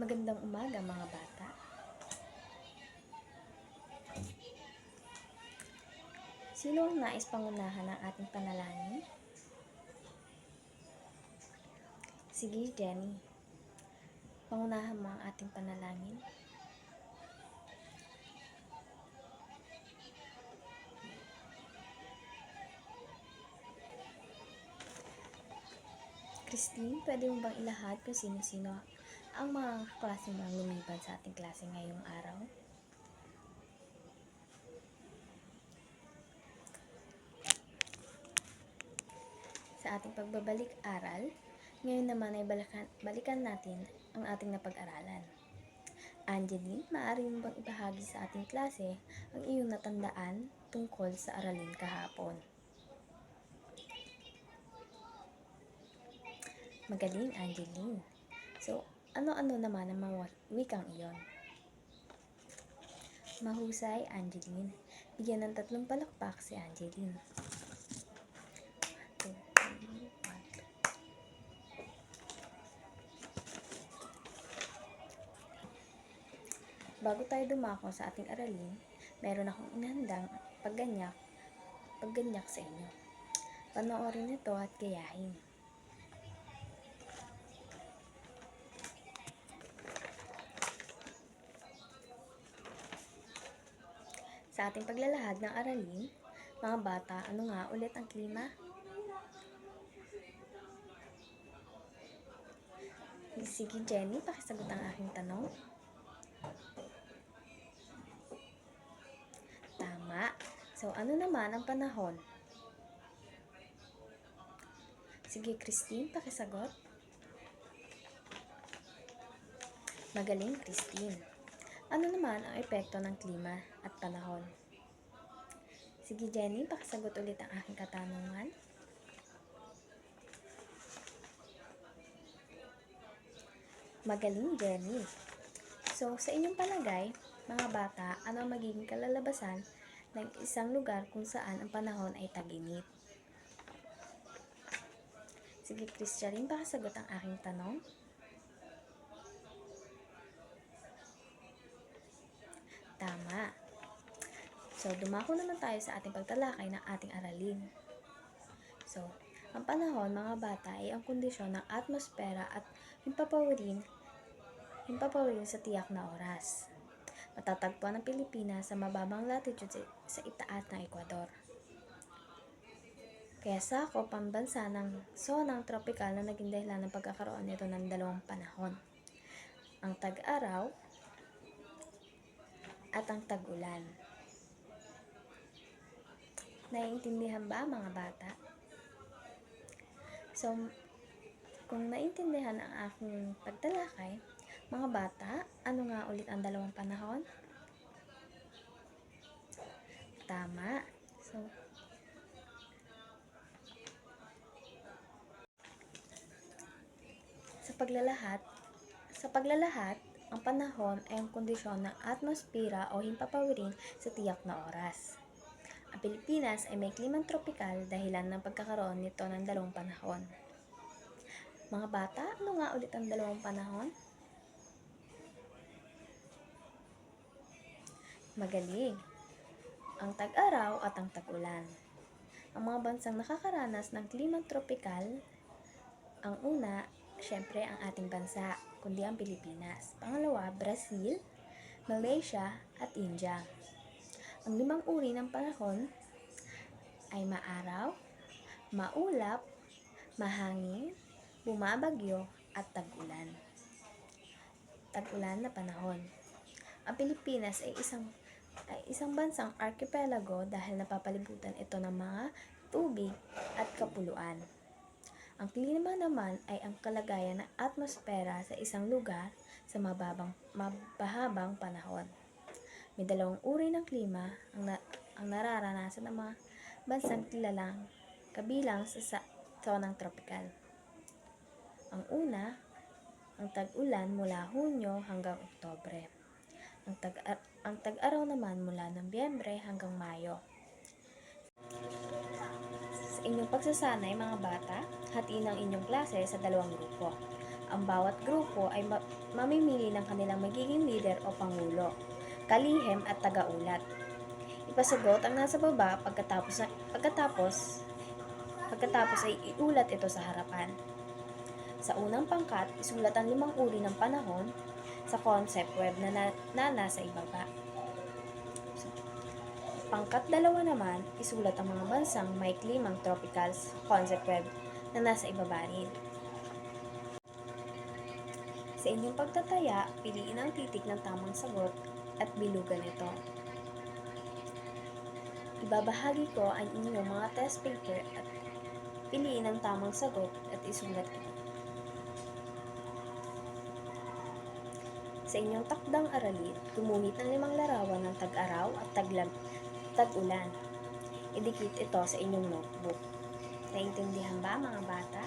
Magandang umaga mga bata. Sino ang nais pangunahan ng ating panalangin? Sige, Jenny. Pangunahan mo ang ating panalangin. Christine, pwede mo bang ilahad kung sino-sino ang mga klase mo ang lumiban sa ating klase ngayong araw? Sa ating pagbabalik-aral, ngayon naman ay balikan natin ang ating napag-aralan. Angeline, maaari mo bang ibahagi sa ating klase ang iyong natandaan tungkol sa aralin kahapon? Magaling, Angeline. So, ano-ano naman ang mga wikang iyon? Mahusay, Angeline. Bigyan ng 3 palakpak si Angeline. 1, 2, 3, 4. Bago tayo dumako sa ating aralin, meron akong inahandang pagganyak sa inyo. Panoorin ito at gayahin. Sa ating paglalahad ng aralin, mga bata, ano nga ulit ang klima? Sige, Jenny, pakisagot ang aking tanong. Tama. So, ano naman ang panahon? Sige, Christine, pakisagot. Magaling, Christine. Ano naman ang epekto ng klima at panahon? Sige, Jenny, pakisagot ulit ang aking katanungan. Magaling, Jenny. So, sa inyong palagay, mga bata, ano ang magiging kalalabasan ng isang lugar kung saan ang panahon ay tag-init? Sige, Christian, pakisagot ang aking tanong. Tama. So, dumako naman tayo sa ating pagtalakay ng ating aralin. So, ang panahon, mga bata, ay ang kondisyon ng atmosfera at himpapawirin sa tiyak na oras. Matatagpuan ng Pilipinas sa mababang latitude sa itaas ng Ecuador. Kaya sakop ang bansa ng zonang tropikal na naging dahilan ng pagkakaroon nito ng 2 panahon. Ang tag-araw at ang tag-ulan. Naiintindihan ba, mga bata? So, kung naiintindihan ang aking pagtalakay, mga bata, ano nga ulit ang 2 panahon? Tama. So, sa paglalahad, ang panahon ay ang kondisyon ng atmosfera o himpapawirin sa tiyak na oras. Ang Pilipinas ay may klimang tropikal dahilan ng pagkakaroon nito ng 2 panahon. Mga bata, ano nga ulit ang 2 panahon? Magaling. Ang tag-araw at ang tag-ulan. Ang mga bansang nakakaranas ng klimang tropikal, ang una, syempre ang ating bansa, kundi ang Pilipinas. Pangalawa, Brazil, Malaysia, at India. Ang 5 uri ng panahon ay maaraw, maulap, mahangin, bumabagyo, at tag-ulan. Tag-ulan na panahon. Ang Pilipinas ay isang bansang archipelago dahil napapalibutan ito ng mga tubig at kapuluan. Ang klima naman ay ang kalagayan ng atmosfera sa isang lugar sa mabahabang panahon. May 2 uri ng klima ang nararanasan ng mga bansang kilalang kabilang sa zonang tropikal. Ang una, ang tag-ulan mula Hunyo hanggang Oktubre. Ang tag-araw naman mula Nobyembre hanggang Mayo. Sa inyong pagsasanay, mga bata, hatiin ang inyong klase sa 2 grupo. Ang bawat grupo ay mamimili ng kanilang magiging leader o pangulo, kalihim at tagaulat. Ipasagot ang nasa baba pagkatapos ay iulat ito sa harapan. Sa unang pangkat, isulat ang 5 uri ng panahon sa concept web na nasa ibaba. Pangkat 2 naman, isulat ang mga bansang may klimang tropical sa concept web na nasa ibaba rin. Sa inyong pagtataya, piliin ang titik ng tamang sagot at bilugan ito. Ibabahagi ko ang inyong mga test paper at piliin ang tamang sagot at isulat ito. Sa inyong takdang aralin, gumuhit ng 5 larawan ng tag-araw at tag-ulan. Idikit ito sa inyong notebook. Naintindihan ba mga bata?